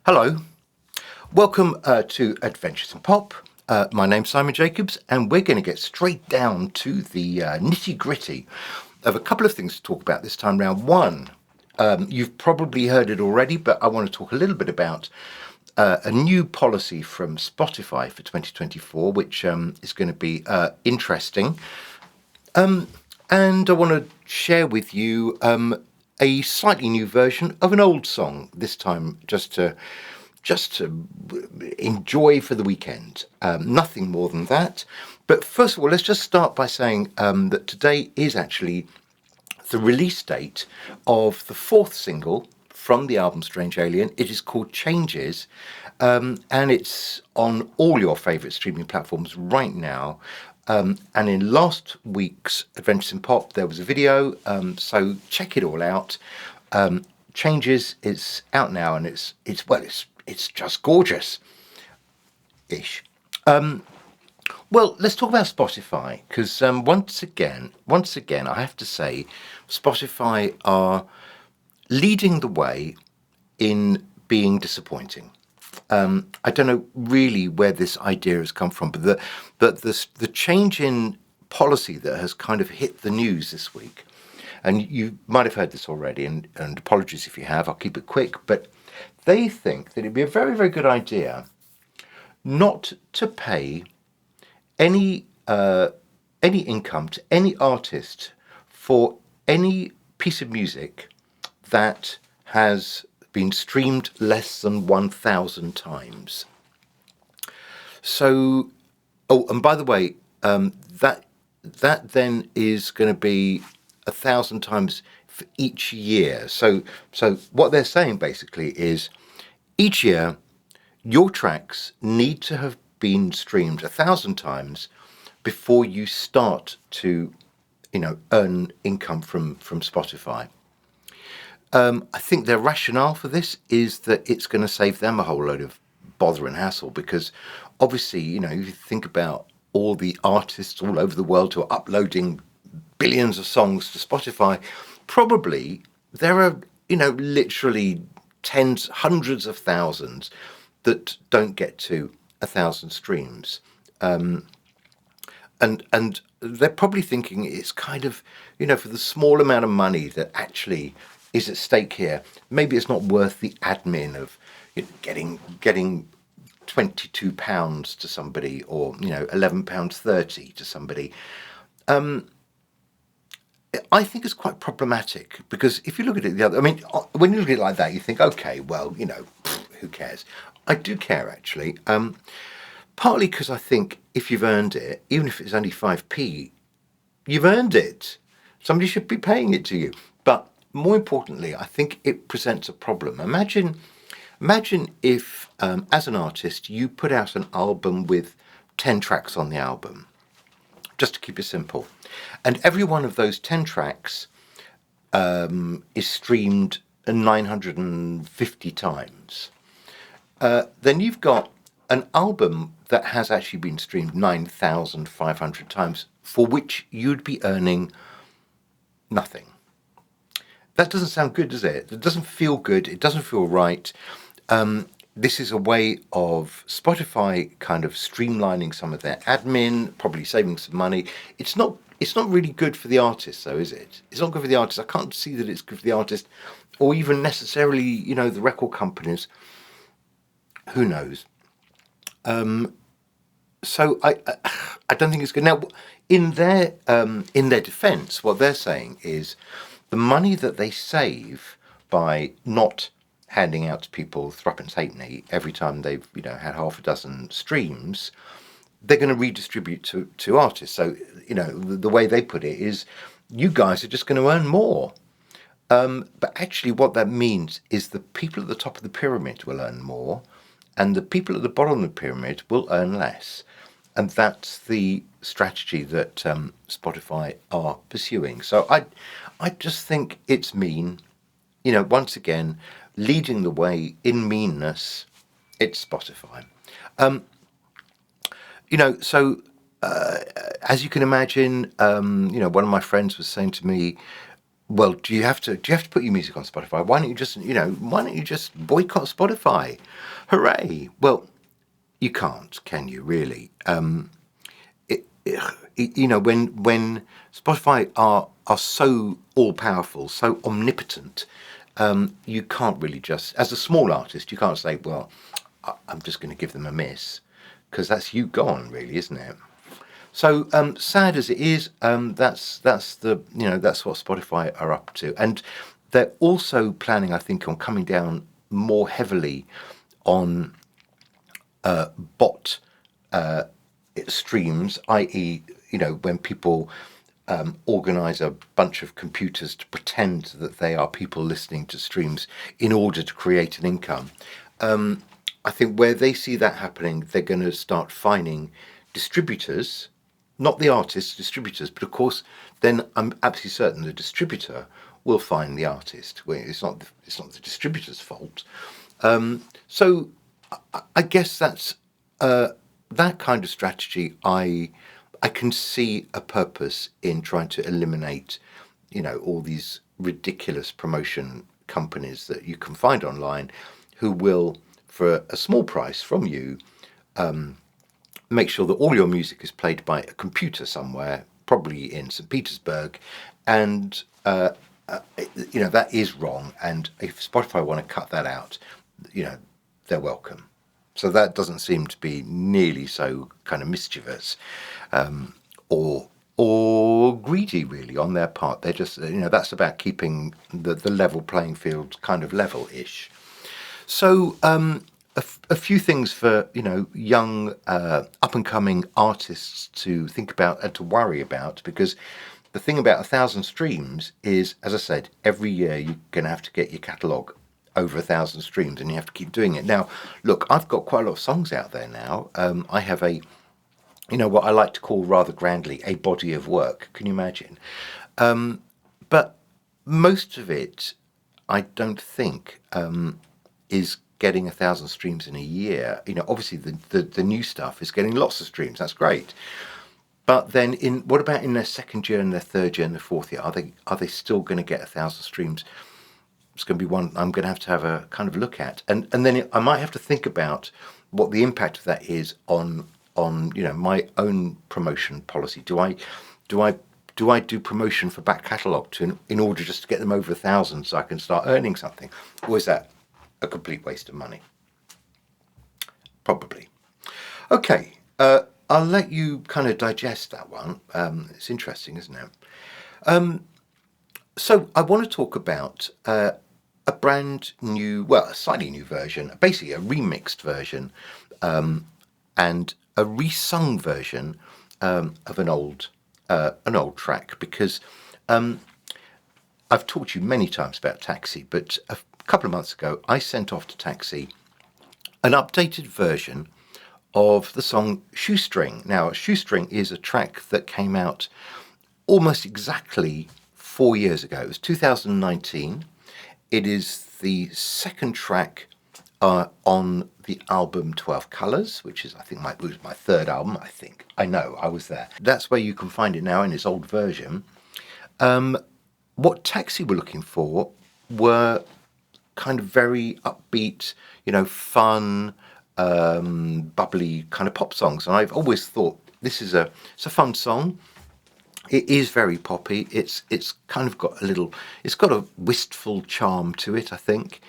Hello, welcome to Adventures in Pop. My name's Simon Jacobs, and we're going to get straight down to the nitty gritty of a couple of things to talk about this time round. One, you've probably heard it already, but I want to talk a little bit about a new policy from Spotify for 2024, which is going to be interesting. And I want to share with you a slightly new version of an old song this time, just to enjoy for the weekend. Nothing more than that. But first of all, let's just start by saying that today is actually the release date of the fourth single from the album Strange Alien. It is called Changes, and it's on all your favourite streaming platforms right now. And in last week's Adventures in Pop, there was a video, so check it all out. Changes is out now, and it's just gorgeous, ish. Well, let's talk about Spotify because once again, I have to say, Spotify are leading the way in being disappointing. I don't know really where this idea has come from, but the change in policy that has kind of hit the news this week, and you might have heard this already, and apologies if you have, I'll keep it quick, but they think that it'd be a very, very good idea not to pay any income to any artist for any piece of music that has been streamed less than 1,000 times. So, oh, and by the way, that then is going to be 1,000 times for each year. So what they're saying basically is each year your tracks need to have been streamed 1,000 times before you start to, earn income from Spotify. I think their rationale for this is that it's going to save them a whole load of bother and hassle because obviously, if you think about all the artists all over the world who are uploading billions of songs to Spotify, probably there are, literally tens, hundreds of thousands that don't get to 1,000 streams. And they're probably thinking it's kind of, for the small amount of money that actually is at stake here, maybe it's not worth the admin of getting £22 to somebody or £11.30 to somebody. I think it's quite problematic because if you look at it when you look at it like that, you think, okay, well, who cares? I do care actually. Partly because I think if you've earned it, even if it's only 5p, you've earned it. Somebody should be paying it to you. But more importantly, I think it presents a problem. Imagine if, as an artist, you put out an album with 10 tracks on the album, just to keep it simple. And every one of those 10 tracks is streamed 950 times. Then you've got an album that has actually been streamed 9,500 times, for which you'd be earning nothing. That doesn't sound good, does it? It doesn't feel good. It doesn't feel right. This is a way of Spotify kind of streamlining some of their admin, probably saving some money. It's not really good for the artist, though, is it? It's not good for the artist. I can't see that it's good for the artist, or even necessarily, the record companies. Who knows? So I don't think it's good. Now, in their defence, what they're saying is the money that they save by not handing out to people threepence halfpenny every time they've had half a dozen streams, they're going to redistribute to artists. So the way they put it is, you guys are just going to earn more. But actually, what that means is the people at the top of the pyramid will earn more, and the people at the bottom of the pyramid will earn less. And that's the strategy that Spotify are pursuing. So I just think it's mean. Once again, leading the way in meanness, it's Spotify. So as you can imagine, one of my friends was saying to me, Well, do you have to put your music on Spotify? Why don't you just boycott Spotify? Hooray! Well, you can't, can you? Really? When Spotify are so all powerful, so omnipotent, you can't really just, as a small artist, you can't say, well, I'm just going to give them a miss, because that's you gone, really, isn't it? So sad as it is, that's what Spotify are up to, and they're also planning, I think, on coming down more heavily on bot streams, i.e., when people organize a bunch of computers to pretend that they are people listening to streams in order to create an income. I think where they see that happening, they're going to start fining distributors, not the artists, distributors. But of course, then I'm absolutely certain the distributor will fine the artist. Well, it's not the distributor's fault. So I guess that's that kind of strategy. I can see a purpose in trying to eliminate, all these ridiculous promotion companies that you can find online, who will, for a small price from you, make sure that all your music is played by a computer somewhere, probably in St. Petersburg, and that is wrong. And if Spotify want to cut that out, they're welcome. So that doesn't seem to be nearly so kind of mischievous, or greedy, really, on their part. They're just, that's about keeping the level playing field kind of level-ish. So a few things for young up and coming artists to think about and to worry about, because the thing about 1,000 streams is, as I said, every year you're going to have to get your catalogue over 1,000 streams, and you have to keep doing it. Now, look, I've got quite a lot of songs out there now. I have what I like to call rather grandly a body of work. Can you imagine? But most of it, I don't think, is getting 1,000 streams in a year. Obviously the new stuff is getting lots of streams. That's great. But then, what about in their second year and their third year and their fourth year? Are they still going to get 1,000 streams? It's going to be one I'm going to have a kind of look at, and then I might have to think about what the impact of that is on my own promotion policy. Do I do promotion for back catalogue in order just to get them over 1,000 so I can start earning something, or is that a complete waste of money? Probably. Okay, I'll let you kind of digest that one. It's interesting, isn't it? So I want to talk about a brand new, well, a slightly new version, basically a remixed version, and a resung version of an old track, because I've talked to you many times about Taxi, but a couple of months ago I sent off to Taxi an updated version of the song Shoestring. Now, Shoestring is a track that came out almost exactly 4 years ago. It was 2019. It is the second track on the album 12 Colours, which is, I think, was my third album, I think. I know, I was there. That's where you can find it now in its old version. What Taxi were looking for were kind of very upbeat, fun, bubbly kind of pop songs. And I've always thought it's a fun song. It is very poppy. It's kind of got it's got a wistful charm to it, I think.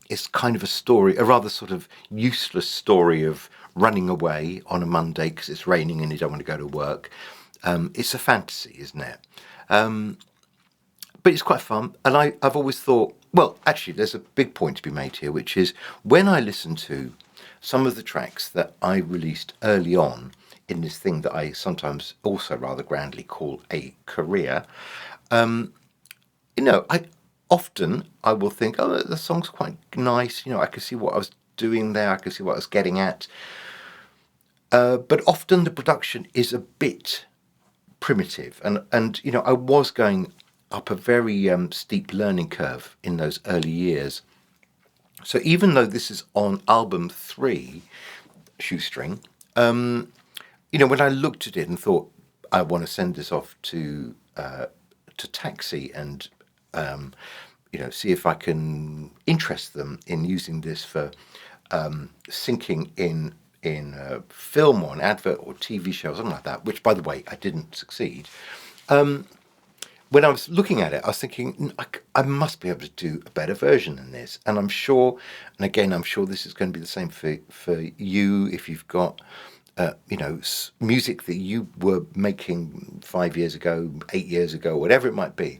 It's kind of a rather sort of useless story of running away on a Monday because it's raining and you don't want to go to work. It's a fantasy, isn't it? But it's quite fun. And I've always thought, well, actually, there's a big point to be made here, which is when I listen to some of the tracks that I released early on in this thing that I sometimes also rather grandly call a career, I will think, oh, the song's quite nice. I could see what I was doing there. I could see what I was getting at. But often the production is a bit primitive, and I was going up a very steep learning curve in those early years. So even though this is on album 3, Shoestring, when I looked at it and thought I want to send this off to to Taxi and see if I can interest them in using this for syncing in a film or an advert or TV show or something like that, which, by the way, I didn't succeed. When I was looking at it, I was thinking, I must be able to do a better version than this. And I'm sure, and again, I'm sure this is going to be the same for you if you've got, music that you were making 5 years ago, 8 years ago, whatever it might be.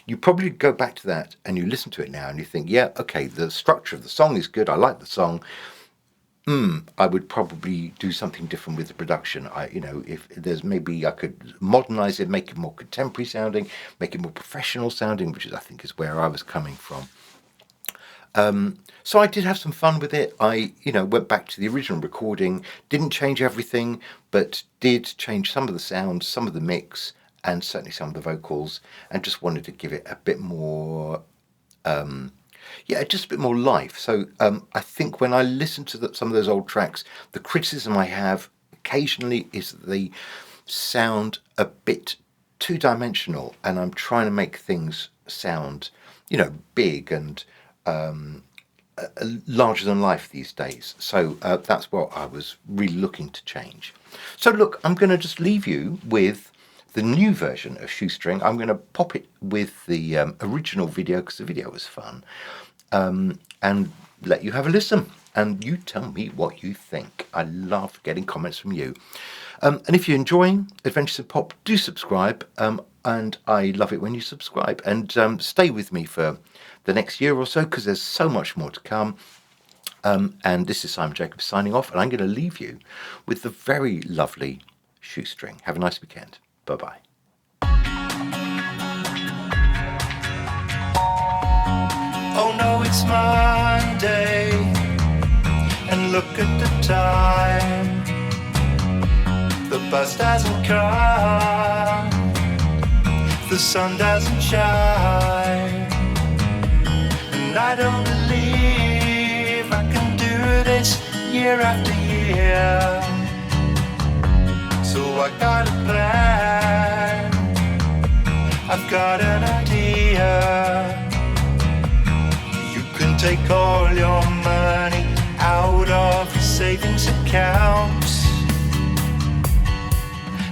You probably go back to that and you listen to it now and you think, yeah, okay, the structure of the song is good. I like the song. I would probably do something different with the production. If there's maybe I could modernize it, make it more contemporary sounding, make it more professional sounding, which I think is where I was coming from. So I did have some fun with it. I, went back to the original recording, didn't change everything, but did change some of the sounds, some of the mix, and certainly some of the vocals, and just wanted to give it a bit more, just a bit more life. So I think when I listen to some of those old tracks, the criticism I have occasionally is that they sound a bit two-dimensional, and I'm trying to make things sound, big and larger than life these days. So that's what I was really looking to change. So look, I'm going to just leave you with the new version of Shoestring. I'm going to pop it with the original video because the video was fun, and let you have a listen. And you tell me what you think. I love getting comments from you. And if you're enjoying Adventures of Pop, do subscribe. And I love it when you subscribe. And stay with me for the next year or so, because there's so much more to come. And this is Simon Jacobs signing off. And I'm going to leave you with the very lovely Shoestring. Have a nice weekend. Bye-bye. Oh no, it's Monday, and look at the time. The bus doesn't come, the sun doesn't shine, and I don't believe I can do this year after year. So I got a plan, I've got an idea. Take all your money out of the savings accounts,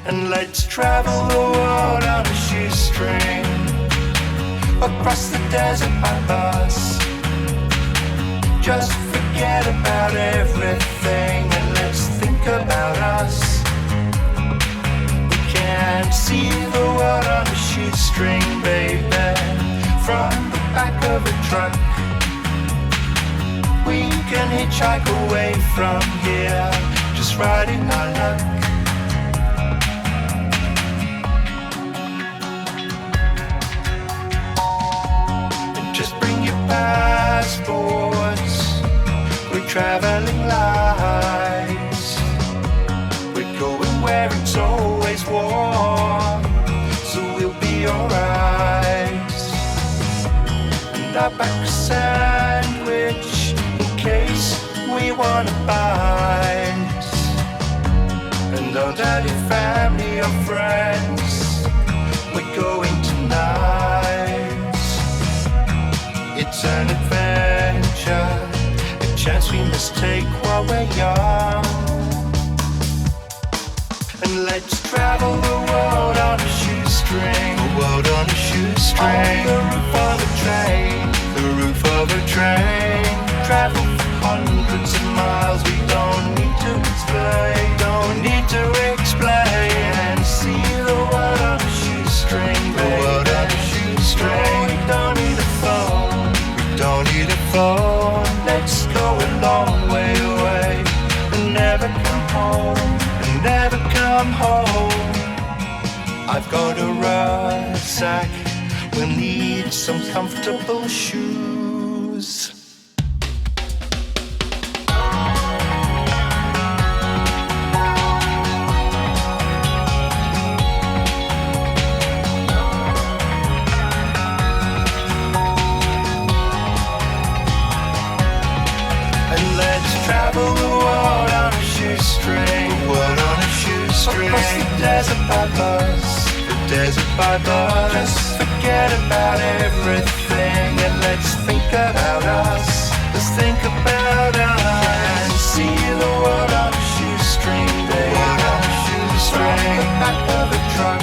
and let's travel the world on a shoestring, across the desert by bus. Just forget about everything and let's think about us. We can see the world on a shoestring, baby, from the back of a truck. We can hitchhike away from here, just riding our luck. And just bring your passports, we're traveling lights. We're going where it's always warm, so we'll be alright. And I'll pack a sandwich case we wanna bite, and don't tell your family or friends we're going tonight. It's an adventure, a chance we must take while we're young. And let's travel the world on a shoestring, the world on a shoestring, on the roof of a train, the roof of a train. Travel for hundreds of miles, we don't need to explain, don't need to explain. And see the world on a shoestring, the world on a shoestring. We don't need a phone, we don't need a phone. Let's go a long way away and never come home, and never come home. I've got a rucksack, we'll need some comfortable shoes. Travel the world on a shoestring, the world on a shoestring. Across the desert by bus, the desert by bus. Just forget about everything and let's think about us. Let's think about us. See the world on a shoestring, baby. On a shoestring. The back of a truck.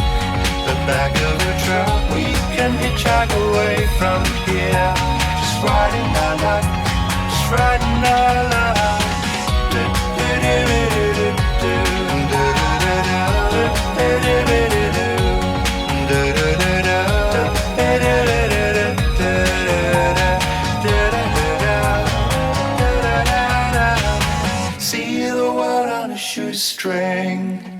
The back of a truck. We can hitchhike away from here. Just riding our luck. Just riding our luck. See the world on a shoestring.